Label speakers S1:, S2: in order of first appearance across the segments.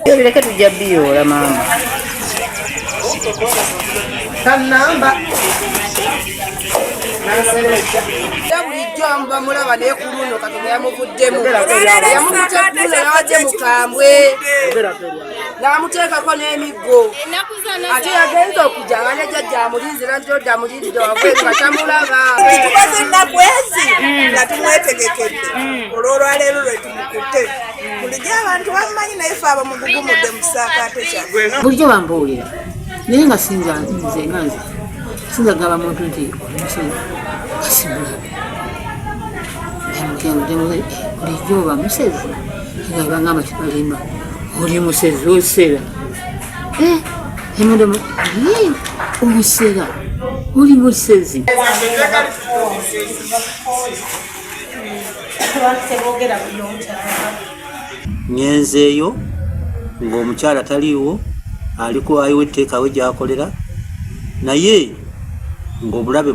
S1: Bireke tujja biyoola maama.
S2: Kanamba. Bulijjo mba mulaba naye ku luno Katonda yamuvuddemu. Yamuvuddemu n'awadde mukambwe. N'amuteekako n'emiggo. Ate yagenza okujja nga ne jjajja amulinze n'ajjodde amulinze wabweru nga tamulaba.
S3: Tumaze ennaku ezi nga tumwetegekedde. Olw'olwaleero lwe tumukutte. Bulijjo abantu bamumanyi naye ffe abamugugumudde mu kisaakaate kyaffe.
S1: Bulijjo bambuulira naye nga sinza gaba muntu nti omusezi asimulabe bulijjo oba musezi nga bangamba kibalima oli musezi osera emudemu osera oli musezi.
S4: Ngenzeeyo ng'omukyala taliiwo aliko ayiwa etteekawe gy'akolera naye ng'obulabe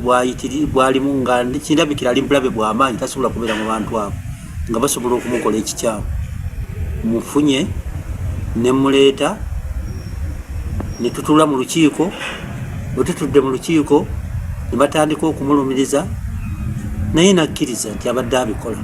S4: bwalimu nga kirabikira ali bulabe bw'amaanyi tasobola kubeera mu bantu abo nga basobola okumukola ekikyamu. Mufunye ne muleeta ne tutuula mu lukiiko, bwe tutudde mu lukiiko ne batandika okumulumiriza naye nakkiriza nti abadde abikola.